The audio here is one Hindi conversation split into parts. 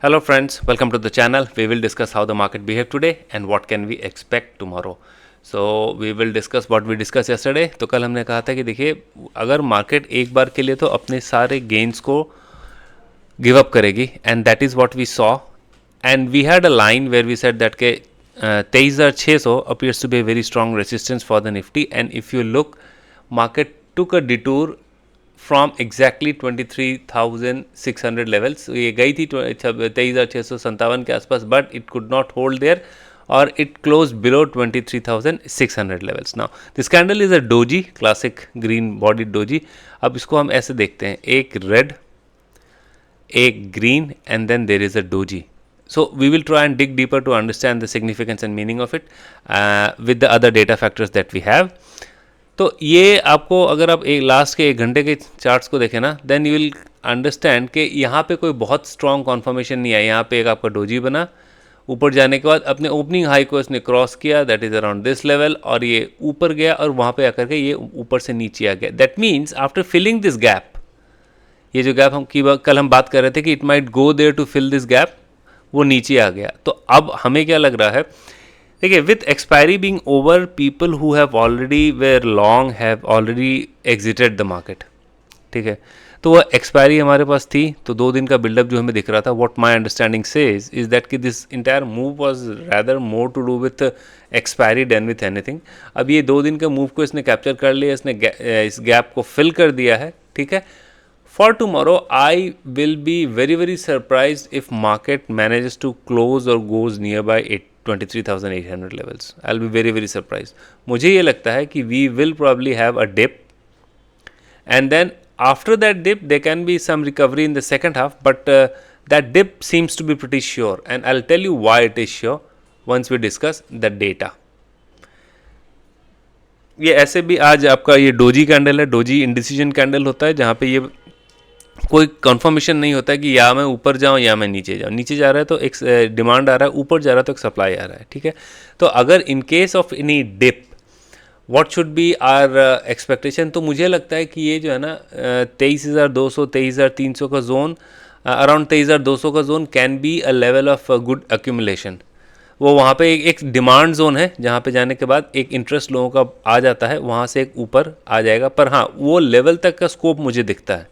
Hello friends, welcome to the channel. We will discuss how the market behaved today and what can we expect tomorrow. So we will discuss what we discussed yesterday. तो कल हमने कहा था कि देखिए अगर मार्केट एक बार के लिए तो अपने सारे गेन्स को गिव अप करेगी and that is what we saw and we had a line where we said that के 23,600 appears to be a very strong resistance for the Nifty, and if you look, market took a detour from exactly 23,600 levels. ये गई थी 23,657 के आसपास, but it could not hold there और it close below 23,600 levels. Now this candle is a doji, classic green body doji. अब इसको हम ऐसे देखते हैं, एक रेड, एक green, and then there is a doji. So we will try and dig deeper to understand the significance and meaning of it with the other data factors that we have. तो ये आपको अगर आप एक लास्ट के 1 घंटे के चार्ट्स को देखें ना, देन यू विल अंडरस्टैंड कि यहाँ पे कोई बहुत स्ट्रॉन्ग कॉन्फर्मेशन नहीं है. यहाँ पे एक आपका डोजी बना, ऊपर जाने के बाद अपने ओपनिंग हाई को इसने क्रॉस किया, that is around this level, और ये ऊपर गया और वहाँ पे आकर के ये ऊपर से नीचे आ गया. That means after filling this gap, ये जो गैप कल हम बात कर रहे थे कि it might go there to fill this gap, वो नीचे आ गया. तो अब हमें क्या लग रहा है, देखिए with expiry being over, people who have already were long have already exited the market. ठीक है, तो वह एक्सपायरी हमारे पास थी, तो 2 दिन का बिल्डअप जो हमें दिख रहा था, what my understanding says is that कि this entire move was rather more to do with expiry than with anything. अब ये 2 दिन के मूव को इसने कैप्चर कर लिया, इसने इस गैप को फिल कर दिया है. ठीक है, for tomorrow I will be very surprised if market manages to close or goes nearby 23,800 levels. I'll be very surprised. मुझे ये लगता है कि we will probably have a dip, and then after that dip there can be some recovery in the second half, but that dip seems to be pretty sure, and I'll tell you why it is sure once we discuss the data. ये ऐसे भी आज आपका ये डोजी कैंडल है, डोजी इंडिसीजन कैंडल होता है, जहाँ पे ये कोई कंफर्मेशन नहीं होता है कि या मैं ऊपर जाऊं या मैं नीचे जाऊं. नीचे जा रहा है तो एक डिमांड आ रहा है, ऊपर जा रहा है तो एक सप्लाई आ रहा है. ठीक है, तो अगर in case of any dip what should be our expectation, तो मुझे लगता है कि ये जो है ना 23,200 23,300 का जोन, अराउंड 23,200 का zone can be a level of good accumulation. वो वहाँ पे एक डिमांड जोन है जहाँ पे जाने के बाद एक इंटरेस्ट लोगों का आ जाता है, वहाँ से एक ऊपर आ जाएगा. पर हाँ, वो लेवल तक का स्कोप मुझे दिखता है,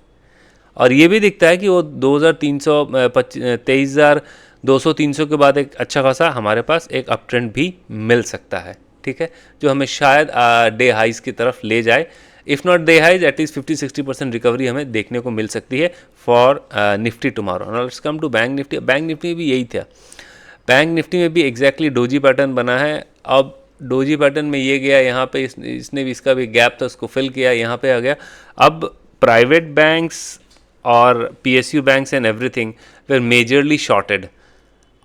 और ये भी दिखता है कि वो 23,200-300 के बाद एक अच्छा खासा हमारे पास एक अप ट्रेंड भी मिल सकता है. ठीक है, जो हमें शायद डे हाइज की तरफ ले जाए. If not day highs, at least 50-60% recovery हमें देखने को मिल सकती है for Nifty tomorrow. Now let's come to Bank Nifty. Bank Nifty में भी यही था, बैंक निफ्टी में भी एग्जैक्टली डोजी पैटर्न बना है. अब डोजी पैटर्न में ये गया, यहाँ पे इसने भी इसका भी गैप था, उसको फिल किया, यहाँ पे आ गया. अब प्राइवेट बैंक्स और PSU banks and everything were majorly shorted.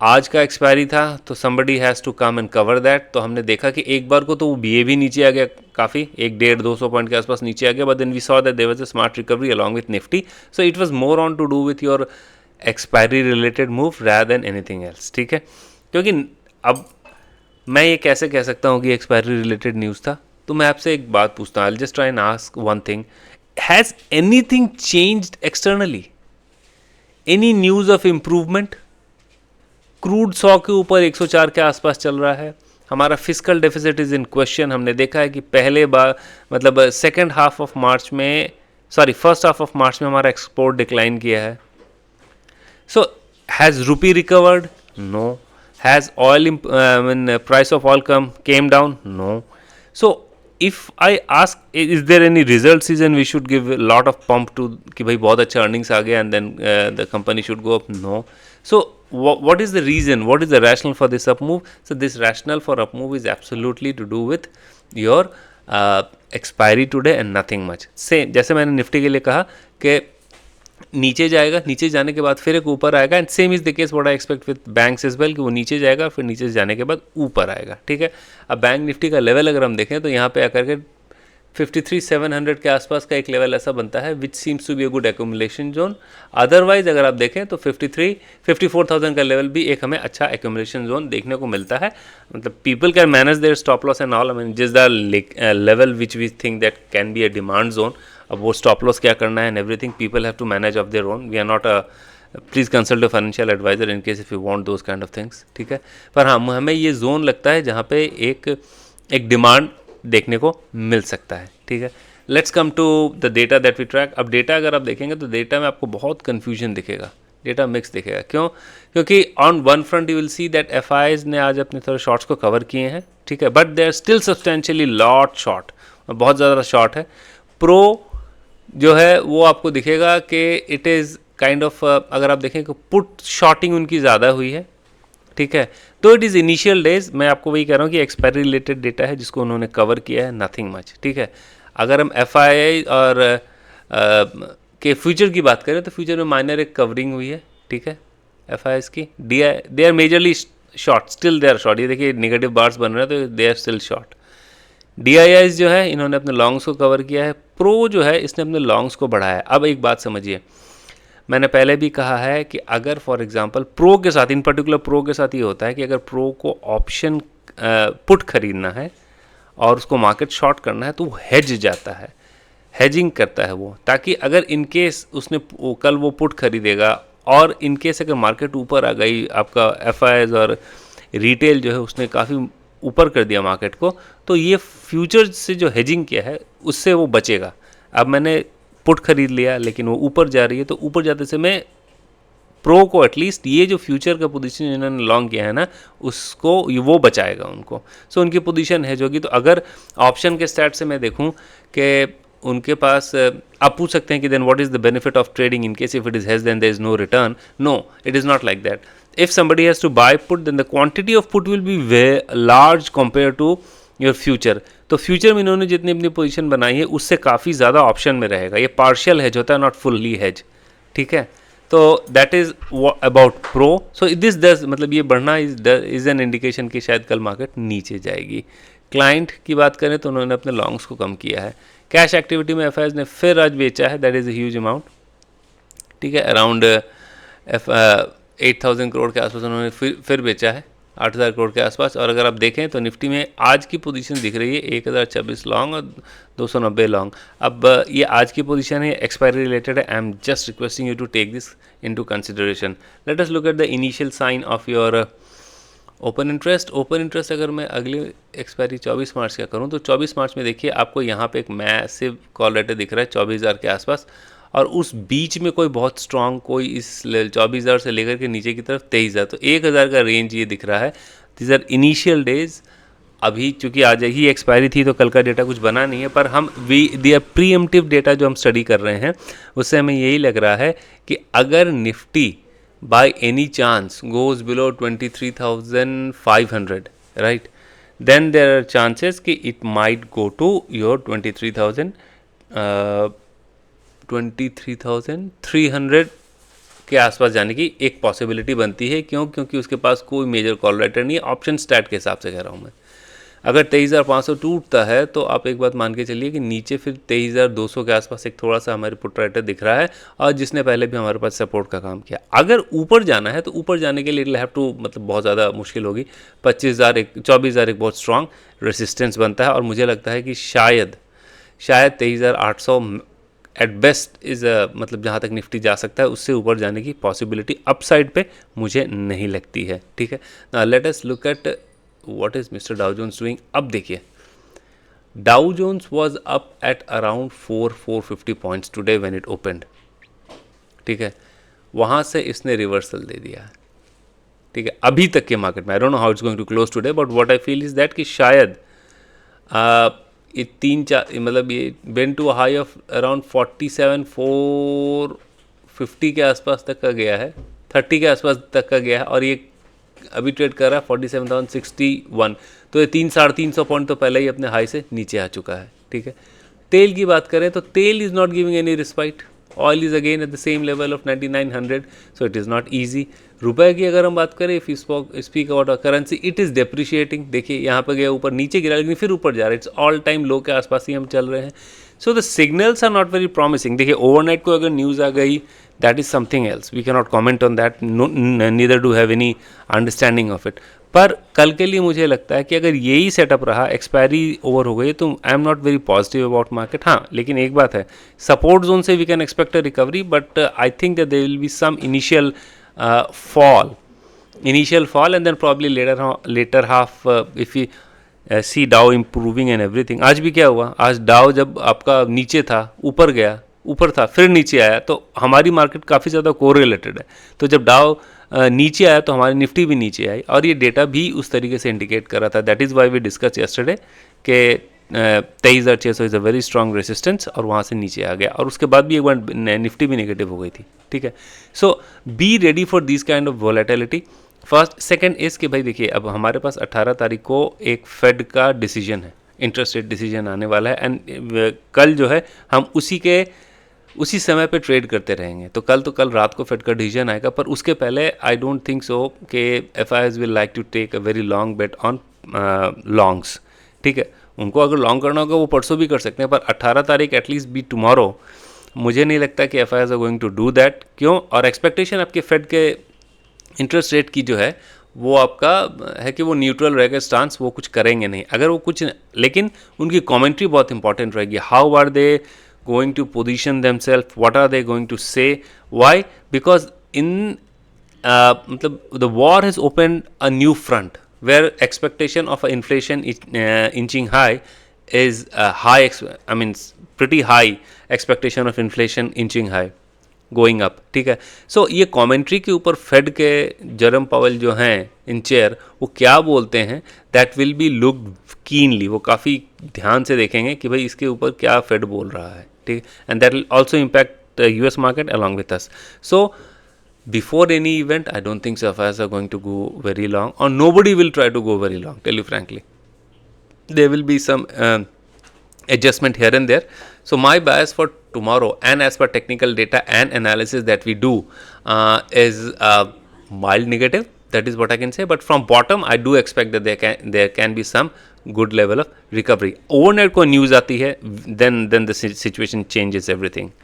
आज का एक्सपायरी था तो somebody has to come and cover that. तो हमने देखा कि एक बार को तो वो BA भी नीचे आ गया, काफ़ी 1-1.5-200 पॉइंट के आसपास नीचे आ गया, but then we saw that there was a smart recovery along with Nifty. So it was more on to do with your expiry related move rather than anything else. ठीक है, क्योंकि अब मैं ये कैसे कह सकता हूँ कि एक्सपायरी रिलेटेड न्यूज़ था. तो मैं आपसे एक बात पूछता हूँ, I will just try and ask one thing. Has anything changed externally? Any news of improvement? Crude 100 के ऊपर 104 के आसपास चल रहा है. हमारा physical deficit is in question. हमने देखा है कि पहले बार मतलब सेकेंड हाफ ऑफ मार्च में, sorry first half of March में हमारा एक्सपोर्ट डिक्लाइन किया है. So has rupee recovered? No. Has oil price of oil came down? No. So if I ask is there any result season we should give a lot of pump to कि भाई बहुत अच्छा earnings आ गया and then the company should go up? No. So what is the reason, what is the rationale for this up move? So this rationale for up move is absolutely to do with your expiry today and nothing much. Same जैसे मैंने निफ्टी के लिए कहा कि नीचे जाएगा, नीचे जाने के बाद फिर एक ऊपर आएगा, and same is the case what I expect with banks as well कि वो नीचे जाएगा, फिर नीचे जाने के बाद ऊपर आएगा. ठीक है, अब बैंक निफ्टी का लेवल अगर हम देखें तो यहाँ पे आकर के 53,700 के आसपास का एक लेवल ऐसा बनता है which seems to be a good accumulation zone. Otherwise अगर आप देखें तो 54,000 का लेवल भी एक हमें अच्छा एक्यूमुलेशन जोन देखने को मिलता है. मतलब people can manage their stop loss and all. I mean जिस the level which we think that can be a demand zone. अब वो स्टॉप लॉस क्या करना है and everything people have to manage of their own. We are not please consult a financial advisor in case if you want those kind of things, ठीक है। पर हाँ, हमें ये जोन लगता है जहाँ पे एक डिमांड देखने को मिल सकता है, ठीक है। Let's come to the data that we track. अब डेटा अगर आप देखेंगे तो डेटा में आपको बहुत कन्फ्यूजन दिखेगा, डेटा मिक्स दिखेगा। क्यों? क्योंकि on one front you will see that FIIs ने आज अपने थोड़े शॉर्ट्स को कवर किए हैं, ठीक है, but they are still substantially lot short, बहुत ज़्यादा शॉर्ट है। प्रो जो है वो आपको दिखेगा कि इट इज़ काइंड ऑफ, अगर आप देखें कि पुट शॉर्टिंग उनकी ज़्यादा हुई है, ठीक है। तो इट इज़ इनिशियल डेज, मैं आपको वही कह रहा हूँ कि एक्सपायरी रिलेटेड डेटा है जिसको उन्होंने कवर किया है, नथिंग मच, ठीक है। अगर हम एफआईआई और के फ्यूचर की बात करें तो फ्यूचर में माइनर एक कवरिंग हुई है, ठीक है, एफआईआईज की। They are majorly short, still they are short, ये देखिए नेगेटिव बार्स बन रहे हैं तो they are still short. DIIs जो है इन्होंने अपने लॉन्ग्स को कवर किया है, प्रो जो है इसने अपने लॉन्ग्स को बढ़ाया है। अब एक बात समझिए, मैंने पहले भी कहा है कि अगर फॉर एग्जांपल प्रो के साथ, इन पर्टिकुलर प्रो के साथ ये होता है कि अगर प्रो को ऑप्शन पुट खरीदना है और उसको मार्केट शॉर्ट करना है तो वो हेज जाता है, हेजिंग करता है वो, ताकि अगर इनकेस उसने कल वो पुट खरीदेगा और इनकेस अगर मार्केट ऊपर आ गई, आपका एफआईआईज और रिटेल जो है उसने काफ़ी ऊपर कर दिया मार्केट को, तो ये फ्यूचर से जो हेजिंग किया है उससे वो बचेगा। अब मैंने पुट खरीद लिया लेकिन वो ऊपर जा रही है, तो ऊपर जाते समय प्रो को एटलीस्ट ये जो फ्यूचर का पोजीशन इन्होंने लॉन्ग किया है ना, उसको वो बचाएगा उनको। सो उनकी पोजीशन हेज होगी। तो अगर ऑप्शन के स्टैट से मैं देखूं कि उनके पास, आप पूछ सकते हैं कि then what is the benefit of trading in case if it is hedge then there is no return. No, it is not like that. If somebody has to buy put, then the quantity of put will be very large compared to your future. तो फ्यूचर में इन्होंने जितनी अपनी पोजीशन बनाई है उससे काफ़ी ज़्यादा ऑप्शन में रहेगा। ये पार्शियल हेज होता है, नॉट फुल्ली हेज, ठीक है। तो that is about pro. So this does, मतलब ये बढ़ना इज़ एन इंडिकेशन कि शायद कल मार्केट नीचे जाएगी। क्लाइंट की बात करें तो उन्होंने अपने लॉन्ग्स को कम किया है। कैश एक्टिविटी में एफआईआईज ने फिर आज बेचा है, that is a huge amount, ठीक है। अराउंड 8,000 करोड़ के आसपास उन्होंने फिर बेचा है, 8,000 करोड़ के आसपास। और अगर आप देखें तो निफ्टी में आज की पोजीशन दिख रही है 1,026 लॉन्ग और 290 लॉन्ग। अब ये आज की पोजीशन है, एक्सपायरी रिलेटेड है। I am just requesting you to take this into consideration. Let us look at the initial sign of your open interest. Open interest अगर मैं अगली एक्सपायरी 24 मार्च का करूँ तो 24 मार्च में देखिए आपको यहाँ पे एक मैसिव कॉल रेट दिख रहा है 24,000 के आसपास, और उस बीच में कोई बहुत स्ट्रांग, कोई इस 24,000 से लेकर के नीचे की तरफ 23,000, तो 1,000 का रेंज ये दिख रहा है। These are initial days. अभी चूंकि आज ही एक्सपायरी थी तो कल का डेटा कुछ बना नहीं है, पर हम दिया प्रीएम्प्टिव डेटा जो हम स्टडी कर रहे हैं उससे हमें यही लग रहा है कि अगर Nifty by any chance goes below 23,500, right, then there are chances कि it might go to your 23,300 के आसपास जाने की एक पॉसिबिलिटी बनती है। क्यों? क्योंकि उसके पास कोई मेजर कॉल राइटर नहीं है, ऑप्शन स्टैट के हिसाब से कह रहा हूँ मैं। अगर 23,500 टूटता है तो आप एक बात मान के चलिए कि नीचे फिर 23,200 के आसपास एक थोड़ा सा हमारे पुट राइटर दिख रहा है, और जिसने पहले भी हमारे पास सपोर्ट का काम किया। अगर ऊपर जाना है तो ऊपर जाने के लिए इट हैव टू, मतलब बहुत ज़्यादा मुश्किल होगी। 24,000 एक बहुत स्ट्रॉन्ग रेसिस्टेंस बनता है, और मुझे लगता है कि शायद 23,800 एट बेस्ट इज़ मतलब जहाँ तक निफ्टी जा सकता है, उससे ऊपर जाने की पॉसिबिलिटी अपसाइड पे मुझे नहीं लगती है, ठीक है ना। Let us look at what is Mr Dow Jones doing. अब देखिए, Dow Jones was up at around 450 points today when it opened, ठीक है। वहाँ से इसने रिवर्सल दे दिया है, ठीक है, अभी तक के मार्केट में। I don't know how it's going to close today, but what I feel is that कि शायद ये 3-4, मतलब ये went to high of around 47,450 के आसपास तक का गया है, 30 के आसपास तक का गया है, और ये अभी ट्रेड कर रहा है 47,061। तो ये 300-350 पॉइंट तो पहले ही अपने हाई से नीचे आ चुका है, ठीक है। तेल की बात करें तो तेल is not giving any respite. Oil is again at the same level of 9900, so it is not easy. रुपए की अगर हम बात करें, if speak about currency, it is depreciating. देखिए यहाँ पर गया, ऊपर नीचे गिरा, लेकिन फिर ऊपर जा रहा है। इट्स ऑल टाइम लो के आसपास ही हम चल रहे हैं। So the signals are not very promising. देखिए ओवरनाइट को अगर न्यूज़ आ गई, that is something else, we can not comment on that, neither do have any understanding of it. पर कल के लिए मुझे लगता है कि अगर यही सेटअप रहा, एक्सपायरी ओवर हो गई, तो I am not very positive about market. हाँ, लेकिन एक बात है, सपोर्ट जोन से we can expect a recovery, but I think that there will be some initial fall, and then probably later half, if we see Dow improving and everything. आज भी क्या हुआ, आज डाउ जब आपका नीचे था, ऊपर गया, ऊपर था, फिर नीचे आया, तो हमारी मार्केट काफ़ी ज़्यादा कोरिलेटेड है। तो जब डाउ नीचे आया तो हमारी निफ्टी भी नीचे आई, और ये डेटा भी उस तरीके से इंडिकेट कर रहा था। That is why we discuss yesterday कि 23,600 is a very strong resistance, और वहाँ से नीचे आ गया, और उसके बाद भी एक बार निफ्टी भी नेगेटिव हो गई थी। ठीक है, so be ready for this kind of volatility. First, second is कि भाई देखिए, अब हमारे पास 18 तारीख को एक फेड का डिसीजन है, इंटरेस्ट रेट डिसीजन आने वाला है, एंड कल जो है हम उसी समय पे ट्रेड करते रहेंगे। तो कल रात को फेड का डिसीजन आएगा, पर उसके पहले आई डोंट थिंक सो कि FIs will like to take a very long bet on longs. ठीक है, उनको अगर लॉन्ग करना होगा वो परसों भी कर सकते हैं, पर 18 तारीख एटलीस्ट बी टुमारो, मुझे नहीं लगता कि FIs are going to do that. क्यों? और एक्सपेक्टेशन आपके फेड के इंटरेस्ट रेट की जो है वो आपका है कि वो न्यूट्रल रहेगा स्टांस, वो कुछ करेंगे नहीं। अगर वो कुछ, लेकिन उनकी कमेंट्री बहुत इंपॉर्टेंट रहेगी। How are they going to position themself, what are they going to say, why? Because in मतलब the war has open a new front where expectation of inflation inching high is I mean pretty high expectation of inflation inching high going up. ठीक है, सो ये कमेंट्री के ऊपर फेड के जरम पावेल जो हैं इन चेयर, वो क्या बोलते हैं, that will be looked keenly. वो काफ़ी ध्यान से देखेंगे कि भाई इसके ऊपर क्या फेड बोल रहा है। ठीक, and that will also impact US market along with us. So before any event I don't think FIs are going to go very long, और nobody will try to go very long, tell you frankly. There will be some adjustment here and there. So my bias for tomorrow, and as per technical data and analysis that we do, is mild negative. That is what I can say. But from bottom, I do expect that there can be some good level of recovery. Overnight को news आती है, then the situation changes everything.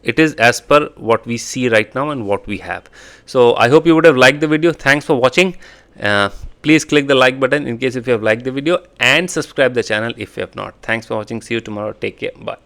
It is as per what we see right now and what we have. So I hope you would have liked the video. Thanks for watching. Please click the like button in case if you have liked the video, and subscribe the channel if you have not. Thanks for watching. See you tomorrow. Take care. Bye.